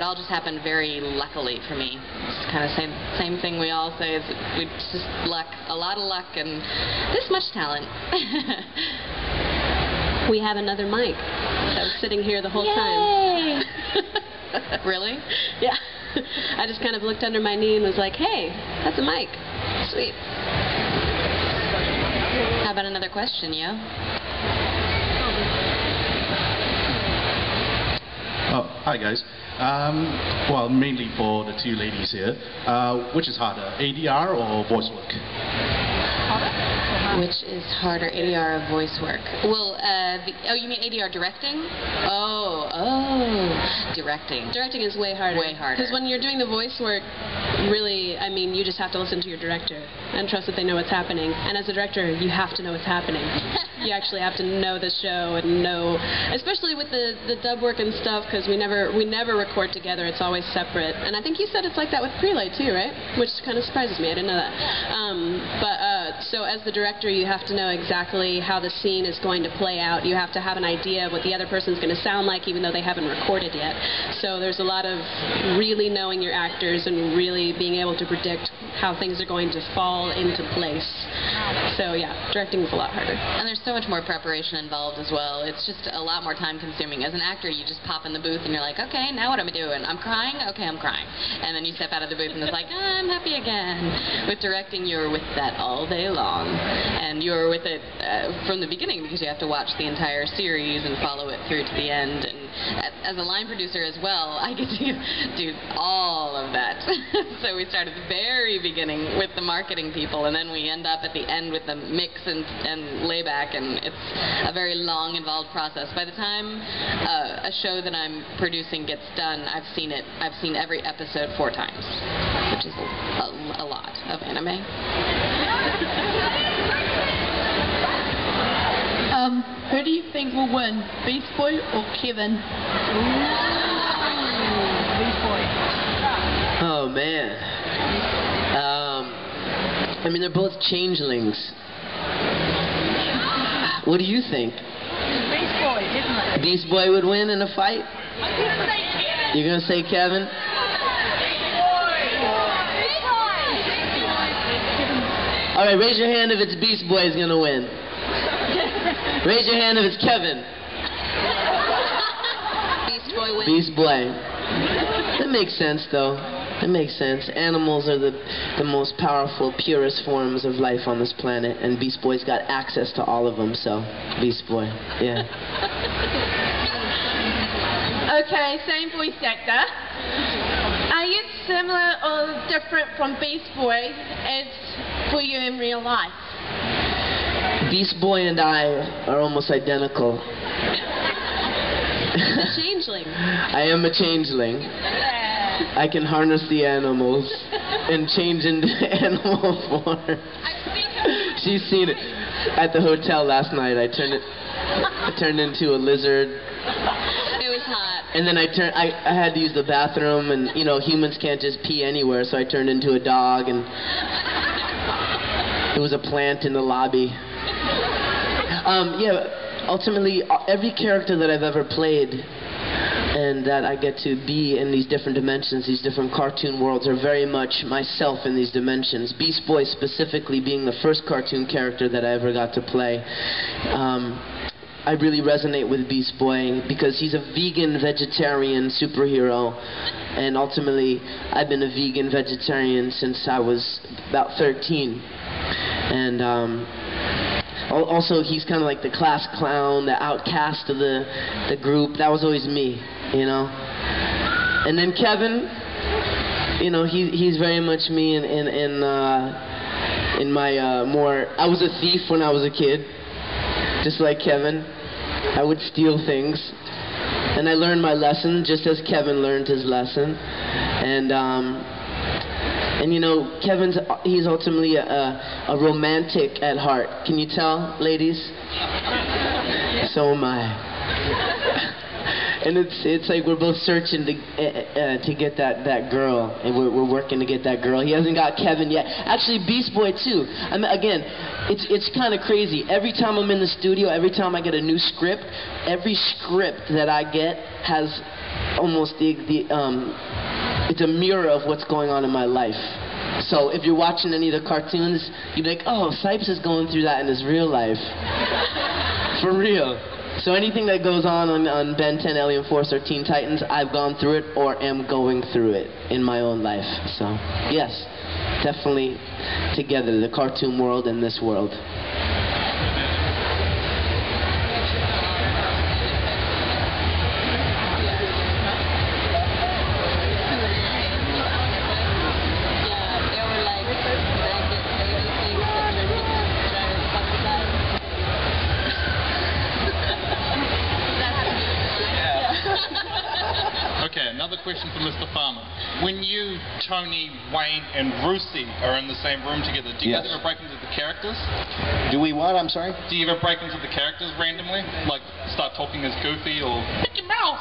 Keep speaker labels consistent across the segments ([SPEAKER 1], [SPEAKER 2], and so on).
[SPEAKER 1] all just happened very luckily for me. It's kind of same thing we all say, is we just luck, a lot of luck, and this much talent.
[SPEAKER 2] We have another mic that was sitting here the whole
[SPEAKER 1] Yay! time. Really?
[SPEAKER 2] Yeah. I just kind of looked under my knee and was like, hey, that's a mic. Sweet.
[SPEAKER 1] How about another question, yo?
[SPEAKER 3] Oh, hi guys. Well, mainly for the two ladies here. Which is harder, ADR or voice work?
[SPEAKER 1] Which is harder, ADR or voice work? Well, oh, you mean ADR directing? Oh, directing.
[SPEAKER 2] Directing is way harder.
[SPEAKER 1] Way harder.
[SPEAKER 2] Because when you're doing the voice work, really, I mean, you just have to listen to your director and trust that they know what's happening. And as a director, you have to know what's happening. You actually have to know the show and know, especially with the dub work and stuff, because we never record together. It's always separate. And I think you said it's like that with Prelay too, right? Which kind of surprises me. I didn't know that. So as the director, you have to know exactly how the scene is going to play out. You have to have an idea of what the other person's going to sound like, even though they haven't recorded yet. So there's a lot of really knowing your actors and really being able to predict how things are going to fall into place. So yeah, directing is a lot harder.
[SPEAKER 1] And there's so much more preparation involved as well. It's just a lot more time consuming. As an actor, you just pop in the booth and you're like, okay, now what am I doing? I'm crying? Okay, I'm crying. And then you step out of the booth and it's like, I'm happy again. With directing, you're with that all day long. And you're with it from the beginning, because you have to watch the entire series and follow it through to the end. And as a line producer as well, I get to do all of that. So we start at the very beginning with the marketing people, and then we end up at the end with the mix and layback, and it's a very long, involved process. By the time a show that I'm producing gets done, I've seen every episode 4 times, which is a lot of anime.
[SPEAKER 4] Who do you think will win, Beast Boy or Kevin? Beast Boy.
[SPEAKER 5] Oh man. I mean, they're both changelings. What do you think?
[SPEAKER 4] Beast Boy, definitely.
[SPEAKER 5] Beast Boy would win in a fight? You're gonna say Kevin? All right, raise your hand if it's Beast Boy is gonna win. Raise your hand if it's Kevin.
[SPEAKER 1] Beast Boy wins.
[SPEAKER 5] Beast Boy. That makes sense, though. It makes sense. Animals are the most powerful, purest forms of life on this planet, and Beast Boy's got access to all of them, so Beast Boy, yeah.
[SPEAKER 4] Okay, same voice actor. Are you similar or different from Beast Boy as for you in real life?
[SPEAKER 5] Beast Boy and I are almost identical.
[SPEAKER 2] A changeling.
[SPEAKER 5] I am a changeling. I can harness the animals and change into animal form. She's seen it at the hotel last night. I turned into a lizard.
[SPEAKER 1] It was hot.
[SPEAKER 5] And then I had to use the bathroom, and you know, humans can't just pee anywhere, so I turned into a dog, and it was a plant in the lobby. Yeah, ultimately, every character that I've ever played and that I get to be in these different dimensions, these different cartoon worlds, are very much myself in these dimensions. Beast Boy specifically being the first cartoon character that I ever got to play. I really resonate with Beast Boy because he's a vegan, vegetarian superhero, and ultimately I've been a vegan, vegetarian since I was about 13. And also, he's kind of like the class clown, the outcast of the group. That was always me, you know. And then Kevin, you know, he's very much me in my more. I was a thief when I was a kid, just like Kevin. I would steal things, and I learned my lesson just as Kevin learned his lesson. And you know, he's ultimately a romantic at heart. Can you tell, ladies? So am I. And it's like we're both searching to get that girl, and we're working to get that girl. He hasn't got Kevin yet. Actually, Beast Boy too. I mean, again, it's kind of crazy. Every time I'm in the studio, every time I get a new script, every script that I get has almost it's a mirror of what's going on in my life. So if you're watching any of the cartoons, you'd be like, oh, Cipes is going through that in his real life. For real. So anything that goes on Ben 10, Alien Force, or Teen Titans, I've gone through it or am going through it in my own life. So, yes, definitely together, the cartoon world and this world.
[SPEAKER 6] Okay, another question for Mr. Farmer. When you, Tony, Wayne, and Rusey are in the same room together, do you guys ever break into the characters?
[SPEAKER 7] Do we what? I'm sorry?
[SPEAKER 6] Do you ever break into the characters randomly? Like, start talking as Goofy or Mickey Mouse?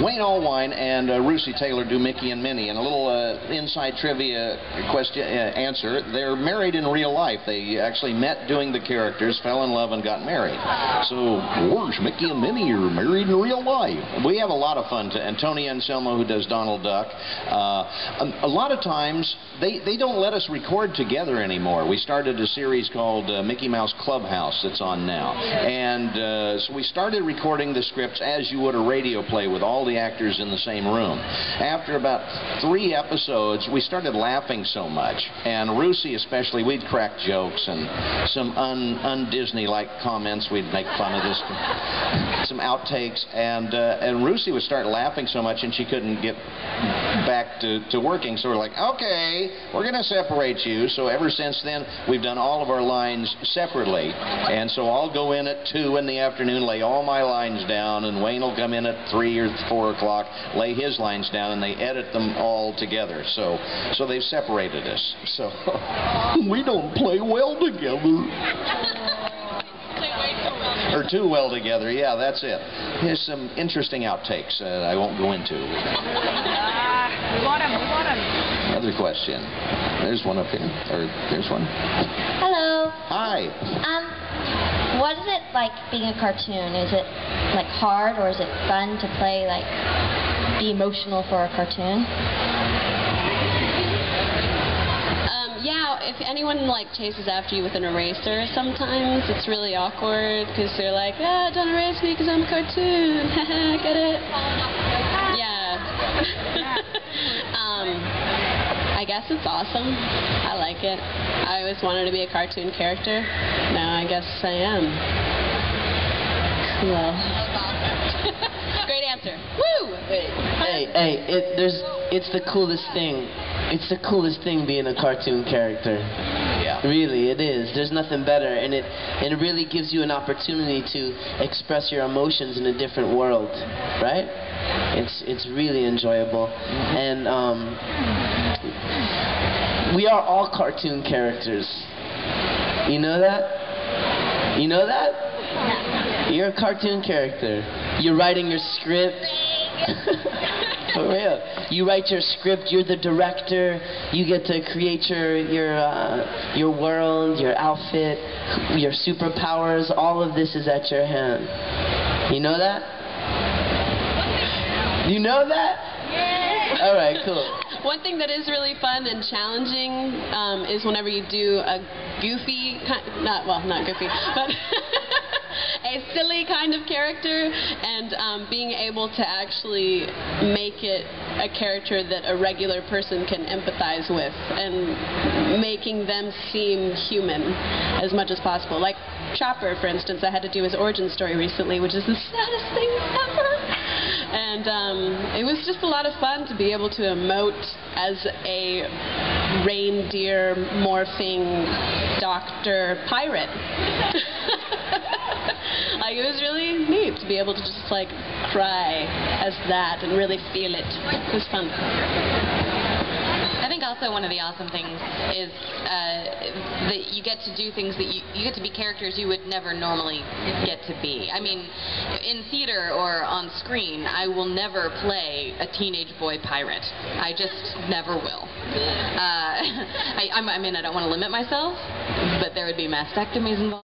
[SPEAKER 7] Wayne Allwine and Rusey Taylor do Mickey and Minnie. And a little inside trivia question answer, they're married in real life. They actually met doing the characters, fell in love, and got married. So, where's Mickey and Minnie are married in real life? We have a lot of fun. And Tony Anselmo, who does Donald Duck, a lot of times they don't let us record together anymore. We started a series called Mickey Mouse Clubhouse that's on now. And so we started recording the scripts as you would a radio play with all the actors in the same room. After about 3 episodes, we started laughing so much. And Rusey especially, we'd crack jokes and some un-Disney-like comments. We'd make fun of this, some outtakes. And Rusey would start laughing so much and she couldn't get back to working. So we're like, okay, we're going to separate you. So ever since then, we've done all of our lines separately. And so I'll go in at 2 in the afternoon, lay all my lines down, and Wayne will come in at 3 or 4 o'clock, lay his lines down, and they edit them all together. So they've separated us. So we don't play well together. Or too well together, yeah, that's it. Here's some interesting outtakes I won't go into.
[SPEAKER 4] We want him.
[SPEAKER 7] Another question. There's one up here. Or there's one.
[SPEAKER 8] Hello.
[SPEAKER 7] Hi.
[SPEAKER 8] What is it like being a cartoon? Is it like hard, or is it fun to play, like, be emotional for a cartoon?
[SPEAKER 2] Yeah, if anyone like chases after you with an eraser, sometimes it's really awkward because they're like, ah, don't erase me because I'm a cartoon. Get it? Yeah. I guess it's awesome. I like it. I always wanted to be a cartoon character. Now I guess I am. Cool. Great answer. Woo!
[SPEAKER 5] Hey, it's the coolest thing. It's the coolest thing being a cartoon character.
[SPEAKER 7] Yeah.
[SPEAKER 5] Really, it is. There's nothing better, and it really gives you an opportunity to express your emotions in a different world, right? It's really enjoyable, and we are all cartoon characters. You know that? You know that? You're a cartoon character. You're writing your script. For real. You write your script, you're the director, you get to create your world, your outfit, your superpowers, all of this is at your hand. You know that? You know that? Yeah. Alright, cool.
[SPEAKER 2] One thing that is really fun and challenging is whenever you do a goofy, not goofy, but a silly kind of character, and being able to actually make it a character that a regular person can empathize with, and making them seem human as much as possible. Like Chopper, for instance, I had to do his origin story recently, which is the saddest thing ever. And it was just a lot of fun to be able to emote as a reindeer morphing doctor pirate. Like, it was really neat to be able to just, like, cry as that and really feel it. It was fun.
[SPEAKER 1] I think also one of the awesome things is that you get to do things that you get to be characters you would never normally get to be. I mean, in theater or on screen, I will never play a teenage boy pirate. I just never will. I mean, I don't want to limit myself, but there would be mastectomies involved.